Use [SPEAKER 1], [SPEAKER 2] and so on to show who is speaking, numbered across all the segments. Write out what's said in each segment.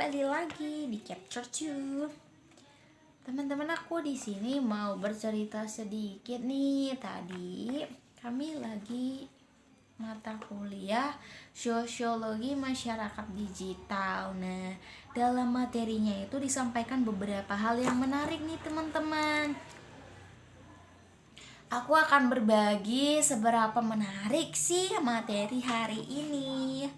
[SPEAKER 1] kembali lagi di Capture Two. Teman-teman, aku di sini mau bercerita sedikit nih. Tadi kami lagi mata kuliah Sosiologi Masyarakat Digital. Nah, dalam materinya itu disampaikan beberapa hal yang menarik nih teman-teman. Aku akan berbagi seberapa menarik sih materi hari ini.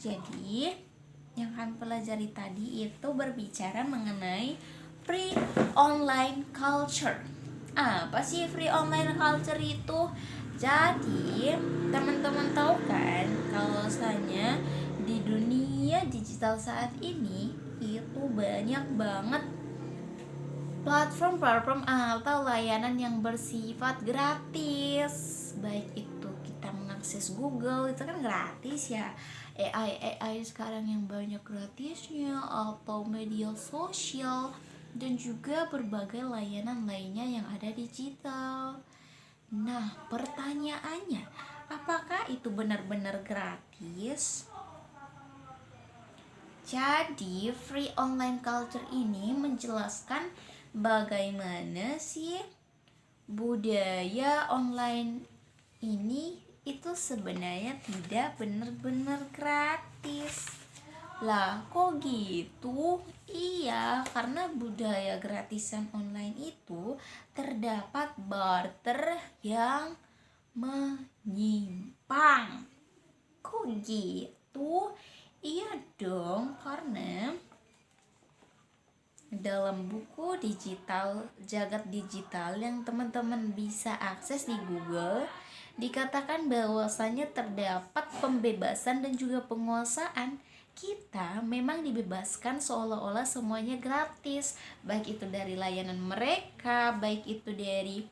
[SPEAKER 1] Jadi, yang kami pelajari tadi itu berbicara mengenai free online culture. Apa sih free online culture itu? Jadi, teman-teman tahu kan kalau misalnya di dunia digital saat ini itu banyak banget platform-platform atau layanan yang bersifat gratis. Baik itu kita mengakses Google, itu kan gratis ya. AI sekarang yang banyak gratisnya, atau media sosial, dan juga berbagai layanan lainnya yang ada digital. Nah, pertanyaannya, apakah itu benar-benar gratis? Jadi, free online culture ini menjelaskan bagaimana sih budaya online ini itu sebenarnya tidak benar-benar gratis. Lah, kok gitu? Iya, karena budaya gratisan online itu terdapat barter yang menyimpang. Kok gitu? Iya dong, karena dalam buku digital Jagat Digital yang teman-teman bisa akses di Google, dikatakan bahwasanya terdapat pembebasan dan juga penguasaan. Kita memang dibebaskan seolah-olah semuanya gratis, baik itu dari layanan mereka, baik itu dari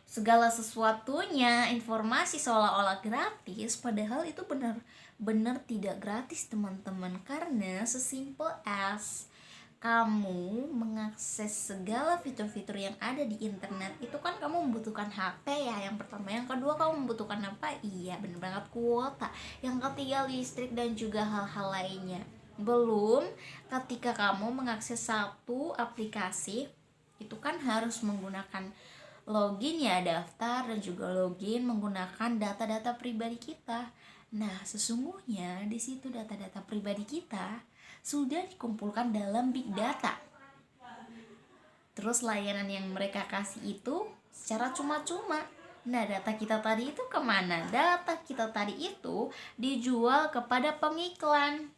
[SPEAKER 1] segala sesuatunya, informasi seolah-olah gratis, padahal itu benar-benar tidak gratis teman-teman. Karena sesimpel as kamu mengakses segala fitur-fitur yang ada di internet, itu kan kamu membutuhkan HP ya, yang pertama. Yang kedua, kamu membutuhkan apa? Iya, benar banget, kuota. Yang ketiga, listrik dan juga hal-hal lainnya. Belum ketika kamu mengakses satu aplikasi, itu kan harus menggunakan login ya, daftar dan juga login menggunakan data-data pribadi kita. Nah, sesungguhnya di situ data-data pribadi kita sudah dikumpulkan dalam big data. Terus layanan yang mereka kasih itu secara cuma-cuma. Nah, data kita tadi itu kemana? Data kita tadi itu dijual kepada pengiklan.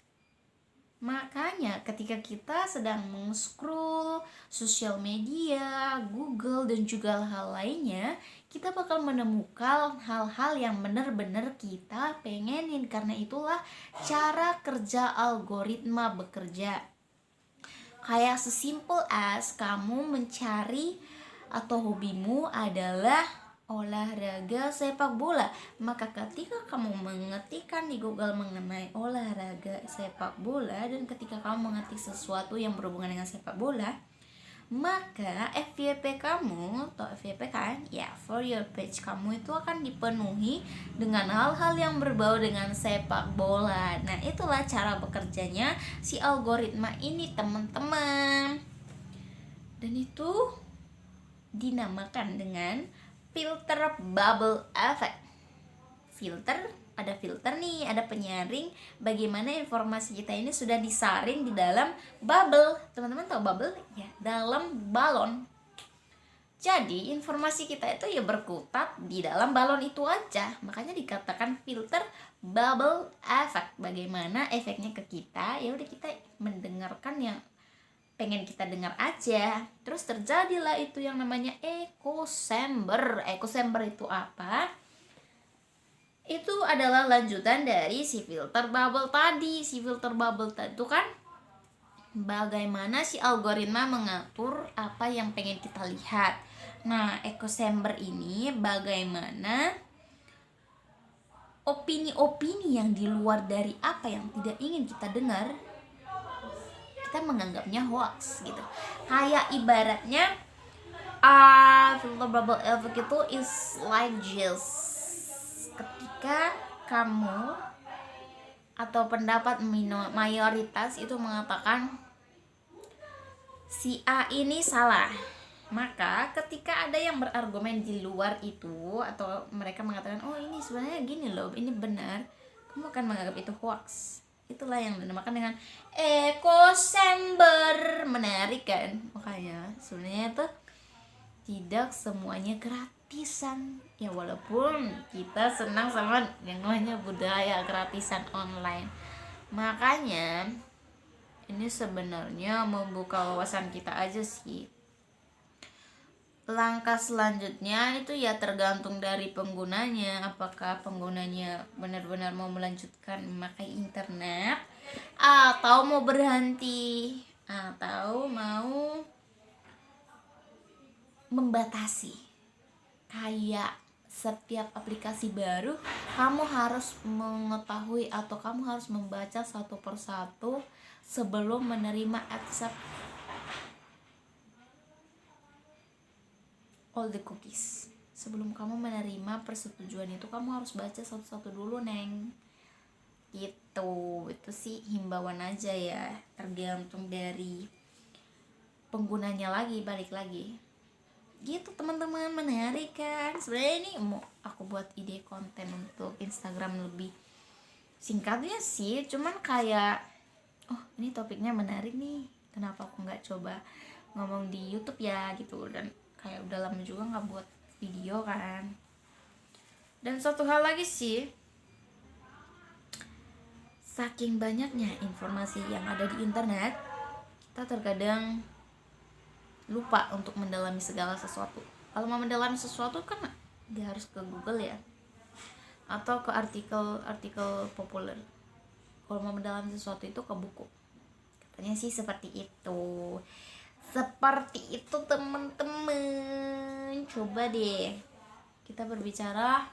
[SPEAKER 1] Makanya ketika kita sedang meng-scroll sosial media, Google, dan juga hal lainnya, kita bakal menemukan hal-hal yang benar-benar kita pengenin. Karena itulah cara kerja algoritma bekerja. Kayak sesimpel as kamu mencari atau hobimu adalah olahraga sepak bola, maka ketika kamu mengetikkan di Google mengenai olahraga sepak bola, dan ketika kamu mengetik sesuatu yang berhubungan dengan sepak bola, maka FYP kamu atau FYP kan ya, for your page kamu itu akan dipenuhi dengan hal-hal yang berbau dengan sepak bola. Nah, itulah cara bekerjanya si algoritma ini teman-teman, dan itu dinamakan dengan filter bubble effect. Ada filter nih, ada penyaring, bagaimana informasi kita ini sudah disaring di dalam bubble. Teman-teman tahu bubble ya, dalam balon. Jadi informasi kita itu ya berkutat di dalam balon itu aja. Makanya dikatakan filter bubble effect. Bagaimana efeknya ke kita? Ya udah, kita mendengarkan yang pengen kita dengar aja. Terus terjadilah itu yang namanya echo chamber. Echo chamber itu apa? Itu adalah lanjutan dari si filter bubble tadi. Si filter bubble tadi itu kan bagaimana si algoritma mengatur apa yang pengen kita lihat. Nah, echo chamber ini bagaimana opini-opini yang di luar dari apa yang tidak ingin kita dengar, kita menganggapnya hoax gitu. Kayak ibaratnya filter bubble effect itu is like this. Ketika kamu atau pendapat mayoritas itu mengatakan si A ini salah. Maka ketika ada yang berargumen di luar itu, atau mereka mengatakan oh ini sebenarnya gini loh, ini benar, kamu akan menganggap itu hoax. Itulah yang dinamakan dengan echo chamber. Menarik kan? Makanya sebenarnya itu tidak semuanya gratisan ya, walaupun kita senang sama yang namanya budaya gratisan online. Makanya ini sebenarnya membuka wawasan kita aja sih. Langkah selanjutnya itu ya tergantung dari penggunanya, apakah penggunanya benar-benar mau melanjutkan memakai internet atau mau berhenti atau mau membatasi. Kayak setiap aplikasi baru kamu harus mengetahui atau kamu harus membaca satu persatu sebelum menerima accept all the cookies. Sebelum kamu menerima persetujuan itu kamu harus baca satu-satu dulu, Neng. Gitu. Itu sih himbauan aja ya, tergantung dari penggunanya lagi, balik lagi. Gitu teman-teman, menarik kan? Sebenarnya ini mau aku buat ide konten untuk Instagram lebih singkatnya sih, cuman kayak oh ini topiknya menarik nih, kenapa aku nggak coba ngomong di YouTube ya gitu. Dan kayak udah lama juga nggak buat video kan. Dan satu hal lagi sih, saking banyaknya informasi yang ada di internet, kita terkadang lupa untuk mendalami segala sesuatu. Kalau mau mendalami sesuatu kan dia harus ke Google ya, atau ke artikel populer. Kalau mau mendalami sesuatu itu ke buku. Katanya sih seperti itu. Seperti itu teman-teman. Coba deh kita berbicara,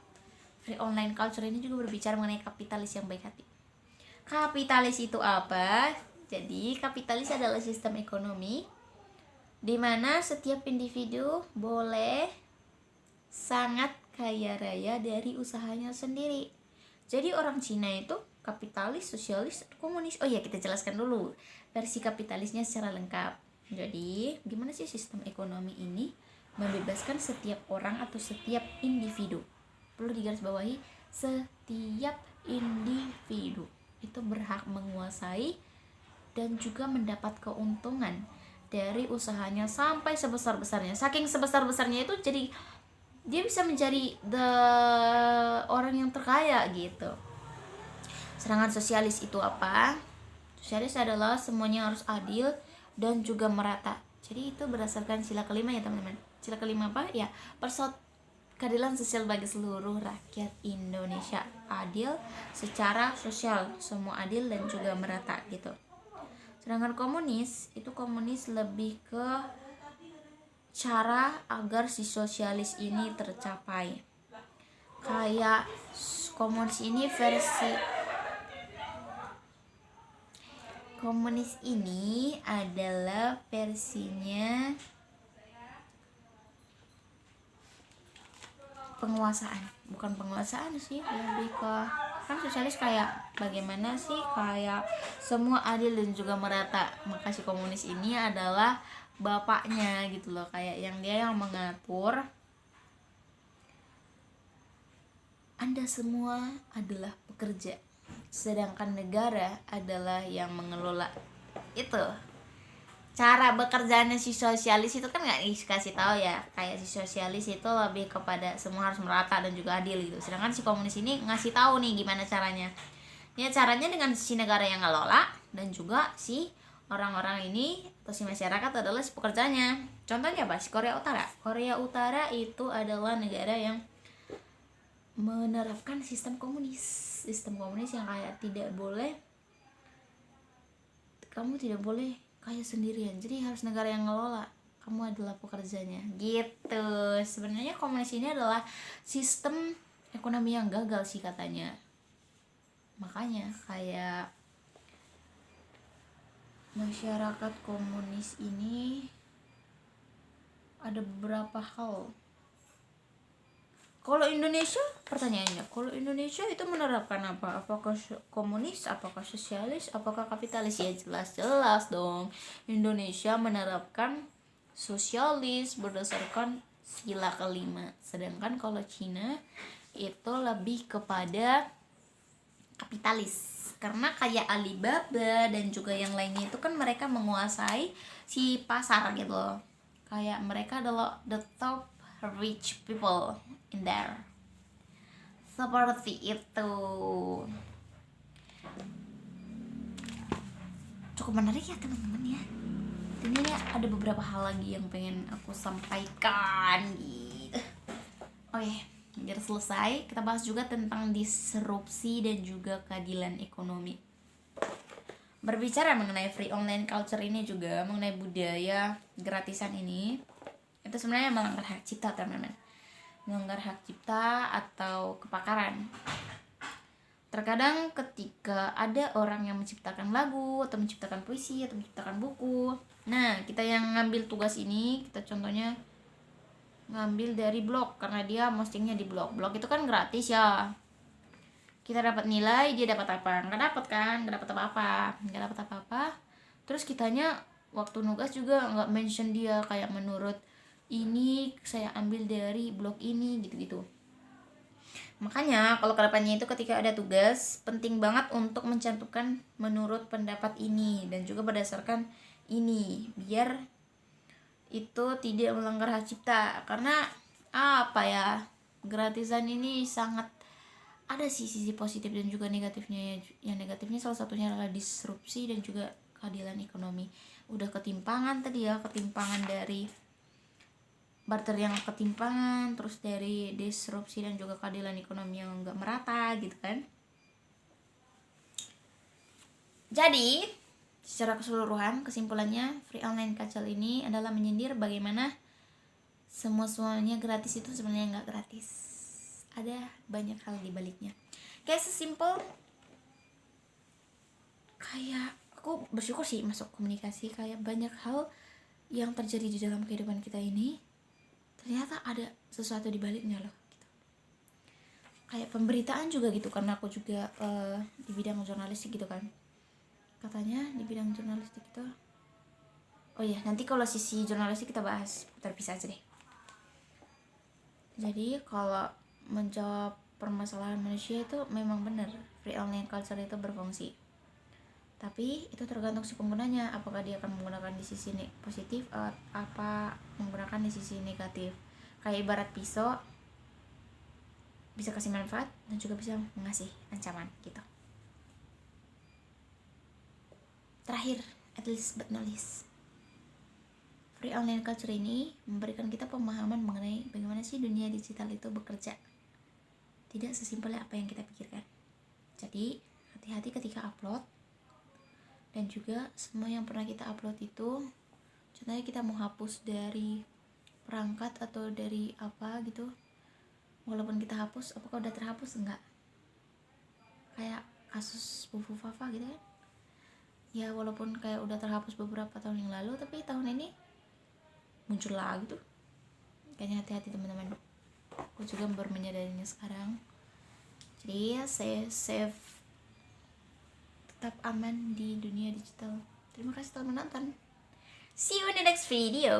[SPEAKER 1] free online culture ini juga berbicara mengenai kapitalis yang baik hati. Kapitalis itu apa? Jadi kapitalis adalah sistem ekonomi di mana setiap individu boleh sangat kaya raya dari usahanya sendiri. Jadi orang Cina itu kapitalis, sosialis, komunis. Oh ya, kita jelaskan dulu versi kapitalisnya secara lengkap. Jadi gimana sih sistem ekonomi ini membebaskan setiap orang atau setiap individu. Perlu digarisbawahi, setiap individu itu berhak menguasai dan juga mendapat keuntungan dari usahanya sampai sebesar-besarnya. Saking sebesar-besarnya itu jadi dia bisa menjadi orang yang terkaya gitu. Sedangkan sosialis itu apa? Sosialis adalah semuanya harus adil dan juga merata. Jadi itu berdasarkan sila kelima ya teman-teman. Sila kelima apa? Ya, keadilan sosial bagi seluruh rakyat Indonesia. Adil secara sosial, semua adil dan juga merata gitu. Sedangkan komunis lebih ke cara agar si sosialis ini tercapai. Kayak komunis ini adalah versinya bukan penguasaan sih, lebih ke kan sosialis kayak bagaimana sih kayak semua adil dan juga merata. Maka si komunis ini adalah bapaknya gitu loh, kayak dia yang mengatur Anda semua adalah pekerja, sedangkan negara adalah yang mengelola. Itu cara bekerjanya si sosialis itu kan nggak dikasih tahu ya. Kayak si sosialis itu lebih kepada semua harus merata dan juga adil gitu, sedangkan si komunis ini ngasih tahu nih gimana caranya. Ya caranya dengan si negara yang ngelola dan juga si orang-orang ini atau si masyarakat adalah si pekerjanya. Contohnya apa? Si Korea Utara itu adalah negara yang menerapkan sistem komunis yang kayak kamu tidak boleh kaya sendirian, jadi harus negara yang ngelola, kamu adalah pekerjanya gitu. Sebenarnya komunis ini adalah sistem ekonomi yang gagal sih katanya. Makanya kayak masyarakat komunis ini ada beberapa hal. Kalau Indonesia, pertanyaannya, kalau Indonesia itu menerapkan apa? Apakah komunis, apakah sosialis, apakah kapitalis? Ya jelas-jelas dong. Indonesia menerapkan sosialis berdasarkan sila kelima. Sedangkan kalau Cina itu lebih kepada kapitalis. Karena kayak Alibaba dan juga yang lainnya itu kan mereka menguasai si pasar gitu loh. Kayak mereka adalah the top rich people in there. Seperti itu. Cukup menarik ya teman-teman ya. Ini ada beberapa hal lagi yang pengen aku sampaikan gitu. Oke, biar selesai kita bahas juga tentang disrupsi dan juga keadilan ekonomi. Berbicara mengenai free online culture ini juga, mengenai budaya gratisan ini, itu sebenarnya melanggar hak cipta teman-teman. Melanggar hak cipta atau kepakaran. Terkadang ketika ada orang yang menciptakan lagu atau menciptakan puisi atau menciptakan buku, nah kita yang ngambil tugas ini, kita contohnya ngambil dari blog karena dia postingnya di blog itu kan gratis ya, kita dapat nilai, dia dapat apa? Nggak dapat apa-apa. Terus kitanya waktu nugas juga nggak mention dia, kayak menurut ini saya ambil dari blog ini gitu-gitu. Makanya kalau kedepannya itu ketika ada tugas, penting banget untuk mencantumkan menurut pendapat ini dan juga berdasarkan ini, biar itu tidak melanggar hak cipta. Karena apa ya, gratisan ini sangat ada sisi positif dan juga negatifnya. Yang negatifnya salah satunya adalah disrupsi dan juga keadilan ekonomi. Udah ketimpangan tadi ya, ketimpangan dari barter yang ketimpangan, terus dari disrupsi dan juga keadilan ekonomi yang enggak merata gitu kan. Jadi secara keseluruhan kesimpulannya, free online culture ini adalah menyindir bagaimana semuanya gratis itu sebenarnya enggak gratis. Ada banyak hal di baliknya. Kayak sesimpel kayak aku bersyukur sih masuk komunikasi, kayak banyak hal yang terjadi di dalam kehidupan kita ini ternyata ada sesuatu di baliknya loh gitu. Kayak pemberitaan juga gitu, karena aku juga di bidang jurnalistik gitu kan. Katanya di bidang jurnalistik itu, oh iya nanti kalau sisi jurnalistik kita bahas terpisah aja deh. Jadi kalau menjawab permasalahan manusia itu memang benar free online culture itu berfungsi, tapi itu tergantung si penggunanya, apakah dia akan menggunakan di sisi positif atau apa menggunakan di sisi negatif. Kayak ibarat pisau, bisa kasih manfaat dan juga bisa mengasih ancaman gitu. Terakhir, at least but not least, free online culture ini memberikan kita pemahaman mengenai bagaimana sih dunia digital itu bekerja. Tidak sesimpel apa yang kita pikirkan. Jadi hati-hati ketika upload, dan juga semua yang pernah kita upload itu, contohnya kita mau hapus dari perangkat atau dari apa gitu, walaupun kita hapus, apakah udah terhapus? Enggak. Kayak kasus Bu Fafa gitu kan ya, walaupun kayak udah terhapus beberapa tahun yang lalu, tapi tahun ini muncul lagi tuh. Kayaknya hati-hati teman-teman. Aku juga baru menyadarinya sekarang. Jadi ya safe, tetap aman di dunia digital. Terima kasih telah menonton. See you in the next video.